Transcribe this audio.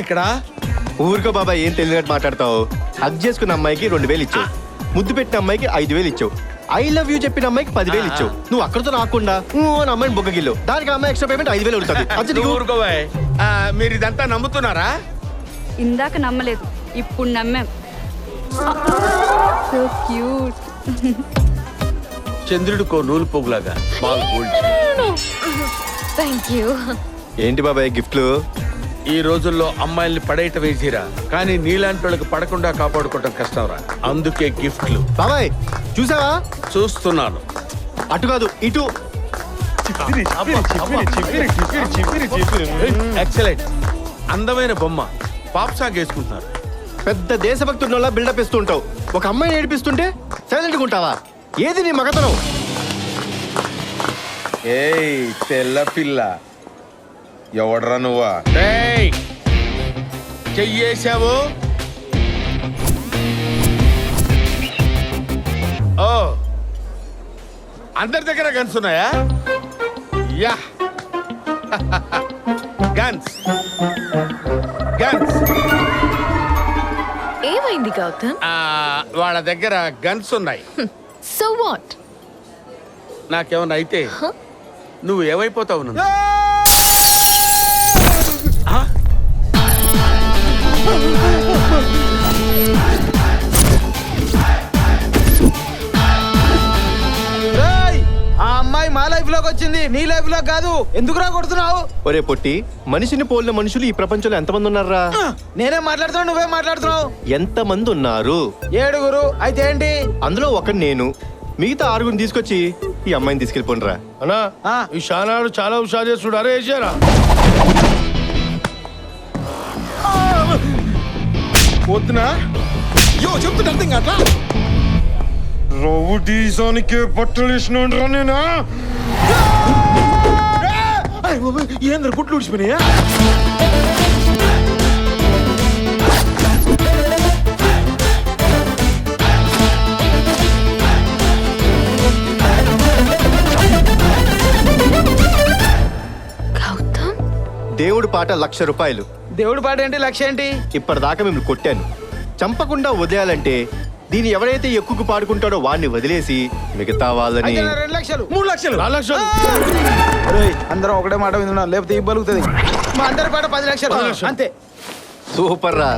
ఇక్కడ? ఊరుకో బాబాయ్, ఏం తెలియనట్టు మాట్లాడతావు. హగ్ చేసుకున్న అమ్మాయికి 2000 ఇచ్చావు, ముద్దు పెట్టిన అమ్మాయికి 5000 ఇచ్చావు, ఐ లవ్ యూ చెప్పిన అమ్మాయికి 10,000 ఇచ్చావు. నువ్వు అక్కడితో రాకుండా అని అమ్మాయిని బొగ్గగిల్లు, దానికి అమ్మాయి ఎక్స్ట్రా పేమెంట్ 5,000 అవుతుంది. ఊరుకోబాయ్, మీరు ఇదంతా నమ్ముతున్నారా? ఇందాక నమ్మలేదు, ఇప్పుడు నమ్మాం. So cute. చంద్రుడికో నూలు పోగులాగా బాగా గోల్డ్. Thank you. ఏంటి బాబాయ్ గిఫ్ట్లు? ఈ రోజుల్లో అమ్మాయిల్ని పడేయటం వేసిరా, కానీ నీలాంటి వాళ్ళకి పడకుండా కాపాడుకోవటం కష్టంరా. అందుకే గిఫ్ట్లు. బాబాయ్ చూసావా? చూస్తున్నాను. అటు కాదు ఇటు. ఎక్సలెంట్, అందమైన బొమ్మ. పాప్ సాంగ్ వేసుకుంటున్నారు. పెద్ద దేశభక్తుడిలా బిల్డప్ ఇస్తూ ఉంటావు, ఒక అమ్మాయిని ఏడిపిస్తుంటే సైలెంట్గా ఉంటావా? ఏది నీ మగతనం? ఏయ్ తెల్ల పిల్ల, ఎవడ్రా నువ్వా? చెయ్యేశావు. ఓ, అందరి దగ్గర గన్స్ ఉన్నాయా? Yeah, guns guns. ఏమైంది గౌతమ్? వాళ్ళ దగ్గర గన్స్ ఉన్నాయి. So what? నాకేమన్నా అయితే నువ్వు ఏమైపోతావు? నన్ను ఆ అమ్మాయి మా లైఫ్ లోకి వచ్చింది, నీ లైఫ్ లో కాదు. ఎందుకురా కొడుతున్నావు? ఒరే పొట్టి, మనిషిని పోలిన మనుషులు ఈ ప్రపంచంలో ఎంతమంది ఉన్నారా? నేనే మాట్లాడుతున్నావు, నువ్వే మాట్లాడుతున్నావు. ఎంతమంది ఉన్నారు? 7. అయితే ఏంటి? అందులో ఒకటి నేను, మిగతా 6 తీసుకొచ్చి ఈ అమ్మాయిని తీసుకెళ్ళిపోండిరా. అన్నా ఈ షానాడు చాలా హుషారు చేస్తుడు. అరే వేసారా పోతున్నా? చెప్తున్నా అర్థం కాట్లా? రౌడీజానికే బట్టలు వేసినా నేనా? ఏంద్ర గుట్లు ఉడిచిపోయినాయా? గౌతమ్, దేవుడి పాట 1,00,000 రూపాయలు. దేవుడి పాట ఏంటి, లక్ష్యం ఏంటి? ఇప్పటిదాకా మిమ్మల్ని కొట్టాను, చంపకుండా వదిలేయాలంటే దీన్ని ఎవరైతే ఎక్కువ పాడుకుంటాడో వాడిని వదిలేసి మిగతా వాళ్ళని. అయితే 2 లక్షలు. 3 లక్షలు. 4 లక్షలు. అందరం ఒకటే మాట వింటున్నాం, లేకపోతే ఇవ్వగలుగుతుంది. మా అందరి పాట 10 లక్షలు. అంతే. సూపర్ రా.